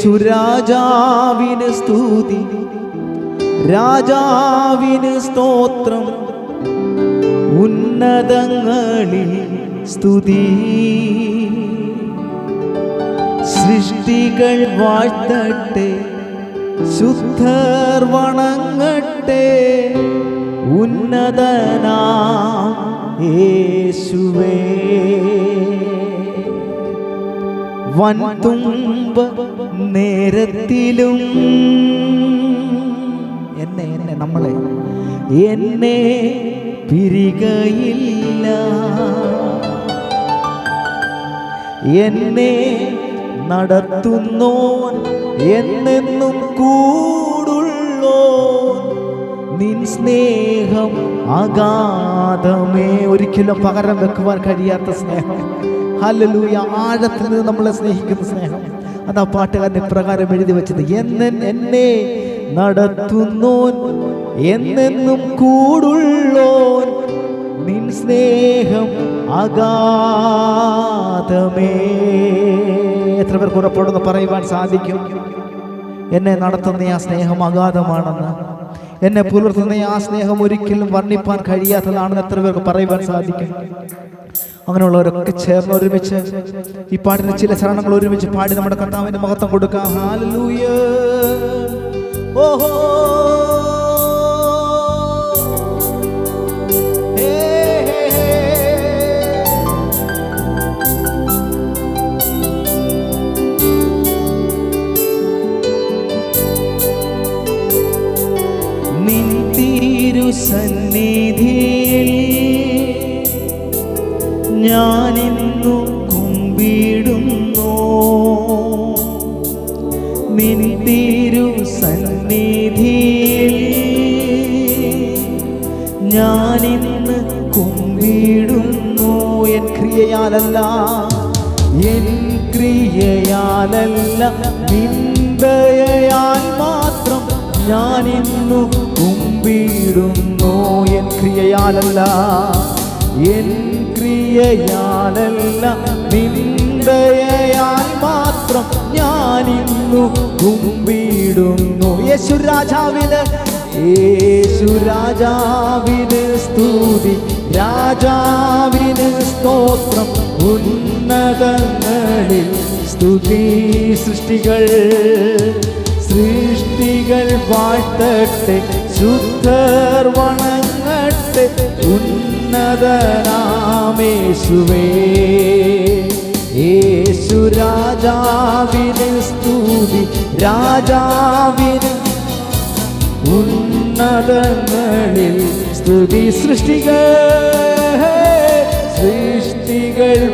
യേശുരാജാവിന് സ്തുതി, രാജാവിന് സ്തോത്രം, ഉന്നതങ്ങളിൽ സ്തുതി. സൃഷ്ടികൾ വാഴ്ത്തട്ടെ, ശുദ്ധർ വണങ്ങട്ടെ, ഉന്നതനാം യേശുവേ. വൻതുമ്പ നേരത്തിലും നമ്മളെ എന്നെ പിരികയില്ല, എന്നെ നടത്തുന്നോൻ എന്നെന്നും കൂടുള്ളോൻ, നിൻ സ്നേഹം അഗാധമേ. ഒരിക്കലും പകരം വെക്കുവാൻ കഴിയാത്ത സ്നേഹം. ഹല്ലേലൂയ. ആഴത്തിൽ നിന്ന് നമ്മളെ സ്നേഹിക്കുന്ന സ്നേഹം. അതാ പാട്ടുകാരൻ ഇപ്രകാരം എഴുതി വെച്ചത്, എന്നെ നടത്തുന്നോൻ എന്നെന്നും കൂടുള്ളോൻ, നിൻ സ്നേഹം അഗാധമേ. എത്ര പേർക്ക് ഉറപ്പോടെന്ന് പറയുവാൻ സാധിക്കും? എന്നെ നടത്തുന്ന ആ സ്നേഹം അഗാധമാണെന്ന്, എന്നെ പുലർത്തുന്ന ആ സ്നേഹം ഒരിക്കലും വർണ്ണിപ്പാൻ കഴിയാത്തതാണെന്ന് എത്ര പേർക്ക് പറയുവാൻ സാധിക്കും? അങ്ങനെയുള്ളവരൊക്കെ ചേർന്ന് ഒരുമിച്ച് ഈ പാട്ടിന് ചില ചരണങ്ങൾ ഒരുമിച്ച് പാടി നമ്മുടെ കർത്താവിന്റെ മഹത്വം കൊടുക്കാം. ഹല്ലേലൂയ. ഓഹോ നിൻ തിരുസന്നിധിയിൽ ഞാനിന്നു കുമ്പിടുന്നു, നിൻ തിരുസന്നിധിയിൽ ഞാനിന്ന് കുമ്പിടുന്നു. എൻ ക്രിയയാലല്ല, എൻ ക്രിയയാലല്ല, നിൻ ദയയാൽ മാത്രം ഞാനിന്നു കുമ്പിടുന്നു. എൻ ക്രിയയാലല്ല, എൻ ക്രിയയാലല്ല, നിൻ ദയയാൽ മാത്രം ഞാനിന്നു കുമ്പിടുന്നു. യേശുരാജാവിന് സ്തുതി, രാജാവിന് സ്തോത്രം, ഉന്നതങ്ങളിൽ സ്തുതി. സൃഷ്ടികൾ വാഴ്ത്തട്ടെ, ശുദ്ധർ വണങ്ങട്ടെ, ഉന്നതനാമേശുവേ. യേശുരാജാവിന് സ്തുതി, രാജാവിന് ഉന്നതങ്ങളിൽ സ്തുതി. സൃഷ്ടികൾ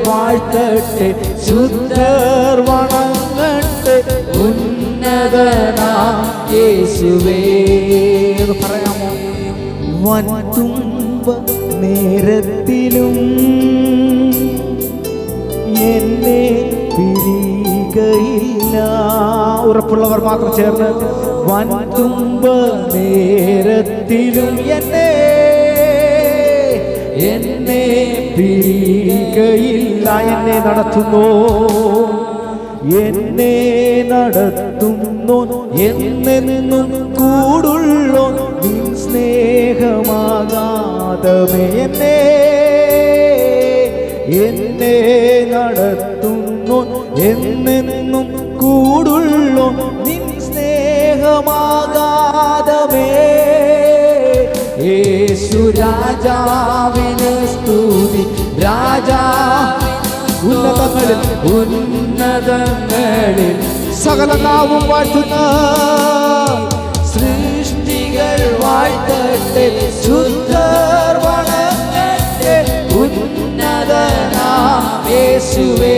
വാഴ്ത്തട്ടെ, ശുദ്ധർ വണങ്ങട്ടെ, ഉന്നതനാം യേശുവേ. പറയാമോ? വൻതുമ്പ നേരത്തിലും എന്നെ പിരികയില്ല. ഉറപ്പുള്ളവർ മാത്രം ചേർന്ന്, വൻതുമ്പ നേരത്തിലും എന്നെ പിരികയില്ല. എന്നെ നടത്തുന്നു എന്നെന്നും കൂടുള്ളോ, നിൻ സ്നേഹമാകാതമേ. എന്നെ നടത്തുന്നു എന്നെന്നും കൂടുള്ളോ, നിൻ സ്നേഹമാകാതമേ. യേശുരാജാവിന് സ്തുതി, ഉന്നതങ്ങളിൽ സകല നാവും വാഴ്ത്തുന്ന. സൃഷ്ടികൾ വാഴ്ത്തട്ടെ, ശുദ്ധർ വണങ്ങട്ടെ, ഉന്നതനാം യേശുവേ.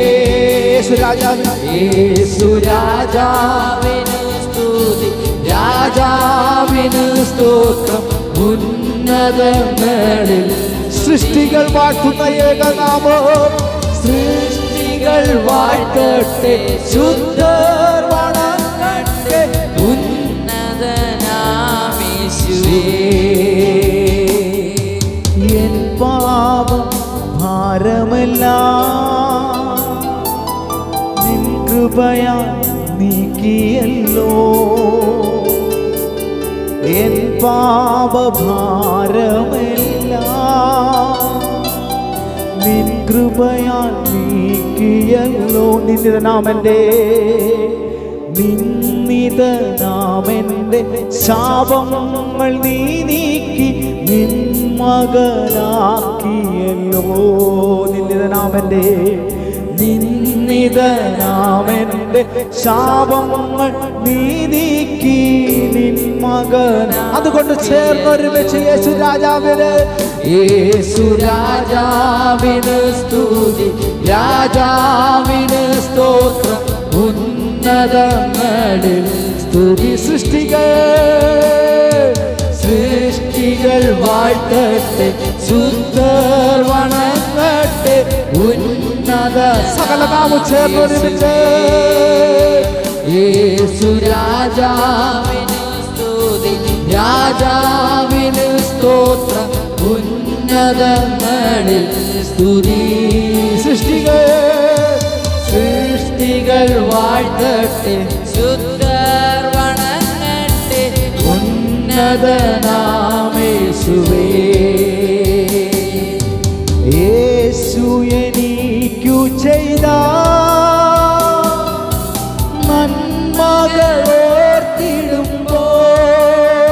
യേശുരാജാവിന് സ്തുതി, രാജാവിന് സ്തോത്രം, ഉന്നതങ്ങളിൽ സൃഷ്ടികൾ വാഴ്ത്തുന്ന ഏകനാമം. സൃഷ്ടികൾ വാഴ്ത്തട്ടെ, ശുദ്ധർ വണങ്ങട്ടെ, ഉന്നതനാം യേശുവേ. എൻ പാപം ഭാരമെല്ലാം നിൻ കൃപയാൽ നീക്കി നീക്കിയല്ലോ എൻ പാപഭാരമെല്ലാം നിൻ കൃപയാൽ നീക്കിയല്ലോ. നിന്ദിതനാമന്റെ ശാപങ്ങൾ നീ നീക്കി നിൻ മകനാക്കിയല്ലോ. നിന്ദിതനാമന്റെ ശാപങ്ങൾ നീ നീക്കി നിൻ മകൻ. അതുകൊണ്ട് ചേർന്നൊരുമിച്ച് യേശു രാജാവിന് സ്തുതി, രാജാവിന് സ്തോത്രം, ഉന്നതങ്ങളിൽ സ്തുതി. സൃഷ്ടികൾ വാഴ്ത്തട്ടെ, ശുദ്ധർ വണങ്ങട്ടെ, ഉന്നത സകലനാമം ചേർന്നൊരുമിച്ച് യേശു രാജാവിന് സ്തുതി, രാജാവിന് സ്തോത്രം, ഉന്നതങ്ങളിൽ സ്തുതി. സൃഷ്ടികൾ വാഴ്ത്തട്ടെ, ശുദ്ധർ വണങ്ങട്ടെ, ഉന്നതനാമേശുവേ. യേശു എനിക്കു ചെയ്ത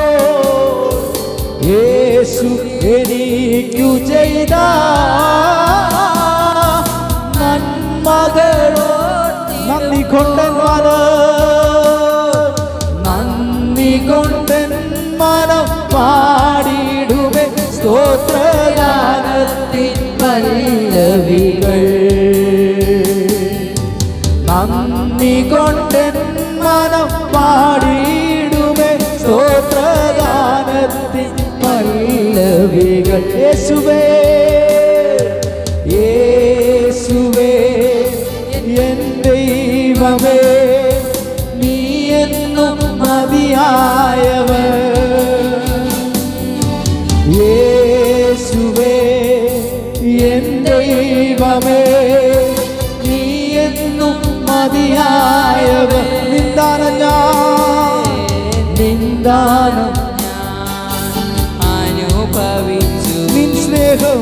നന്മകളോർത്തിടുമ്പോൾ, യേശു എനിക്കു ചെയ്ത നന്മകളോർത്തി നന്ദി കൊണ്ടൻ മനം പാടിടുമേ സ്തോത്രഗാനത്തിൻ പല്ലവികൾ. നന്ദി കൊണ്ടൻ മനം പാടിടുമേ സ്തോത്രഗാനത്തിൻ പല്ലവികൾ. യേശുവേ യേശുവേ എൻ ദൈവമേ, നീ എന്നും മതിയായവൻ. യേശുവേ എൻ ദൈവമേ, നീ എന്നും മതിയായവൻ. നിന്ദാനം അനുഭവിച്ചു, നിൻ സ്നേഹം